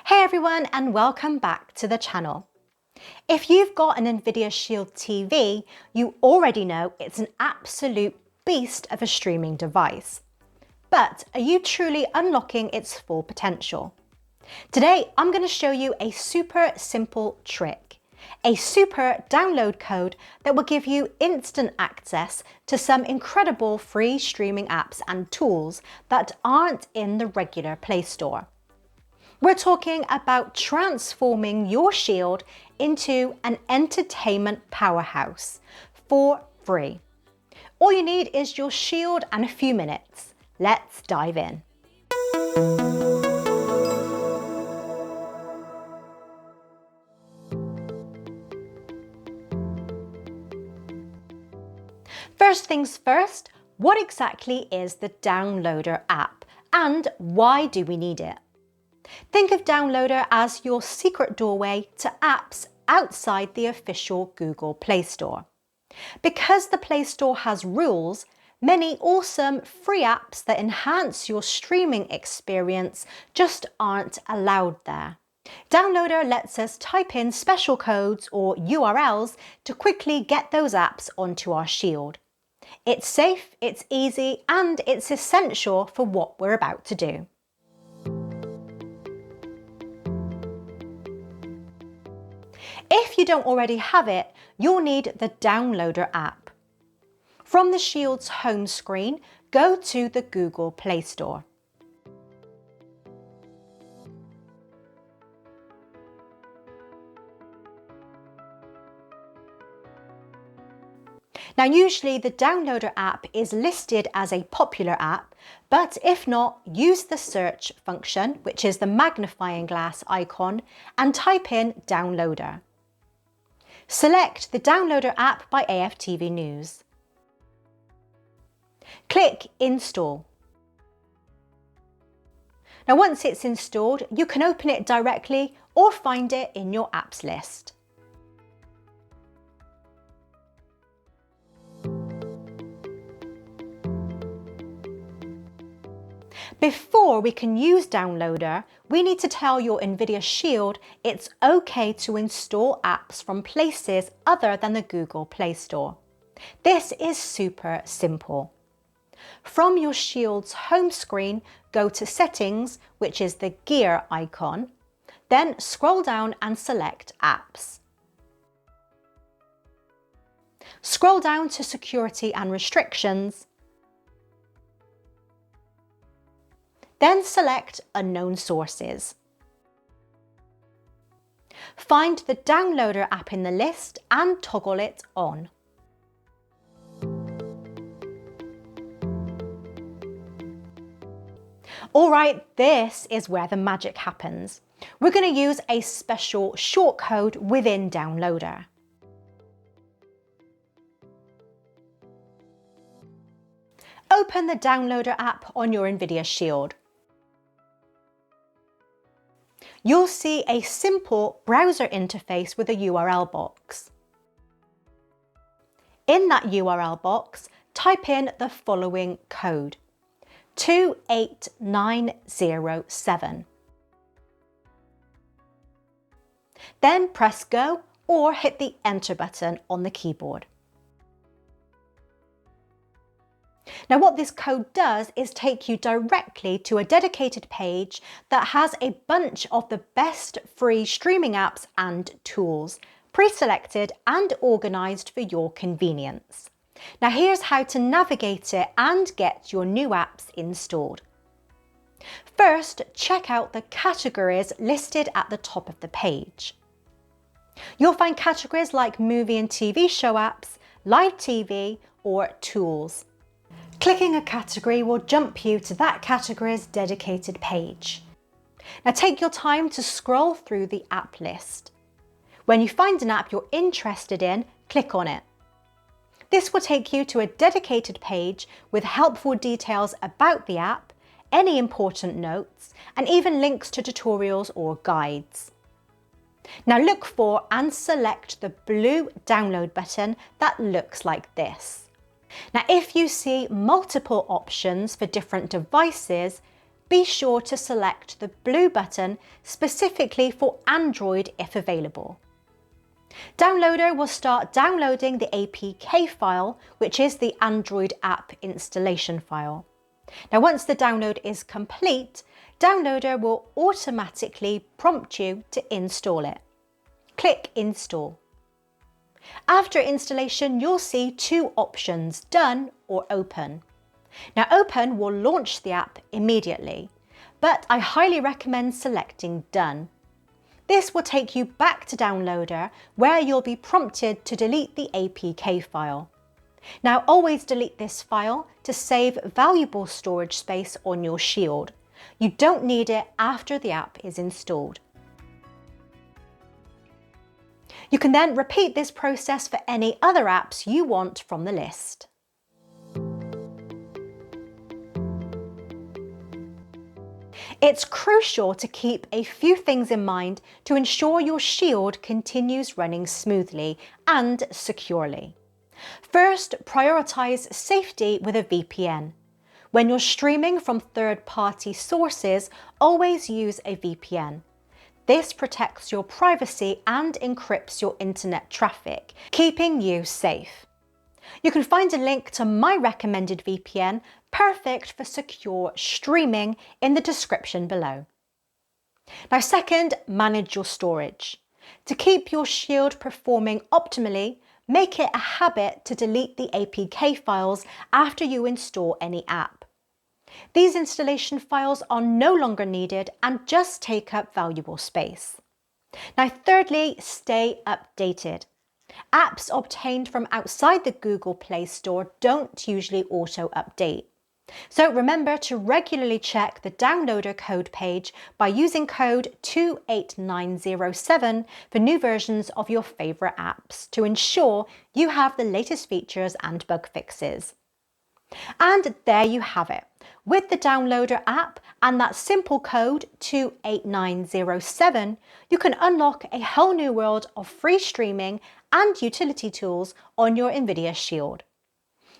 Hey everyone, and welcome back to the channel. If you've got an NVIDIA Shield TV, you already know it's an absolute beast of a streaming device. But are you truly unlocking its full potential? Today, I'm going to show you a super simple trick, a super download code that will give you instant access to some incredible free streaming apps and tools that aren't in the regular Play Store. We're talking about transforming your Shield into an entertainment powerhouse for free. All you need is your Shield and a few minutes. Let's dive in. First things first, what exactly is the Downloader app and why do we need it? Think of Downloader as your secret doorway to apps outside the official Google Play Store. Because the Play Store has rules, many awesome free apps that enhance your streaming experience just aren't allowed there. Downloader lets us type in special codes or URLs to quickly get those apps onto our Shield. It's safe, it's easy, and it's essential for what we're about to do. If you don't already have it, you'll need the Downloader app. From the Shield's home screen, go to the Google Play Store. Now, usually the Downloader app is listed as a popular app, but if not, use the search function, which is the magnifying glass icon, and type in Downloader. Select the Downloader app by AFTV News. Click Install. Now, once it's installed, you can open it directly or find it in your apps list. Before we can use Downloader, we need to tell your NVIDIA Shield it's okay to install apps from places other than the Google Play Store. This is super simple. From your Shield's home screen, go to Settings, which is the gear icon, then scroll down and select Apps. Scroll down to Security and Restrictions, then select Unknown Sources. Find the Downloader app in the list and toggle it on. Alright, this is where the magic happens. We're going to use a special shortcode within Downloader. Open the Downloader app on your NVIDIA Shield. You'll see a simple browser interface with a URL box. In that URL box, type in the following code: 28907. Then press Go or hit the Enter button on the keyboard. Now, what this code does is take you directly to a dedicated page that has a bunch of the best free streaming apps and tools, pre-selected and organised for your convenience. Now, here's how to navigate it and get your new apps installed. First, check out the categories listed at the top of the page. You'll find categories like movie and TV show apps, live TV, or tools. Clicking a category will jump you to that category's dedicated page. Now, take your time to scroll through the app list. When you find an app you're interested in, click on it. This will take you to a dedicated page with helpful details about the app, any important notes, and even links to tutorials or guides. Now, look for and select the blue download button that looks like this. Now, if you see multiple options for different devices, be sure to select the blue button specifically for Android if available. Downloader will start downloading the APK file, which is the Android app installation file. Now, once the download is complete, Downloader will automatically prompt you to install it. Click Install. After installation, you'll see two options, Done or Open. Now, Open will launch the app immediately, but I highly recommend selecting Done. This will take you back to Downloader, where you'll be prompted to delete the APK file. Now, always delete this file to save valuable storage space on your Shield. You don't need it after the app is installed. You can then repeat this process for any other apps you want from the list. It's crucial to keep a few things in mind to ensure your Shield continues running smoothly and securely. First, prioritize safety with a VPN. When you're streaming from third-party sources, always use a VPN. This protects your privacy and encrypts your internet traffic, keeping you safe. You can find a link to my recommended VPN, perfect for secure streaming, in the description below. Now, second, manage your storage. To keep your Shield performing optimally, make it a habit to delete the APK files after you install any app. These installation files are no longer needed and just take up valuable space. Now, thirdly, stay updated. Apps obtained from outside the Google Play Store don't usually auto-update. So remember to regularly check the downloader code page by using code 28907 for new versions of your favourite apps to ensure you have the latest features and bug fixes. And there you have it. With the Downloader app and that simple code 28907, you can unlock a whole new world of free streaming and utility tools on your NVIDIA Shield.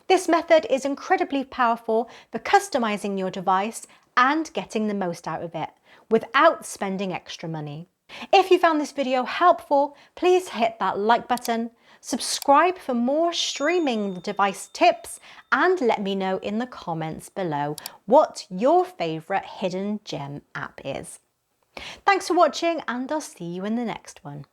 This method is incredibly powerful for customizing your device and getting the most out of it without spending extra money. If you found this video helpful, please hit that like button, subscribe for more streaming device tips, and let me know in the comments below what your favourite hidden gem app is. Thanks for watching, and I'll see you in the next one.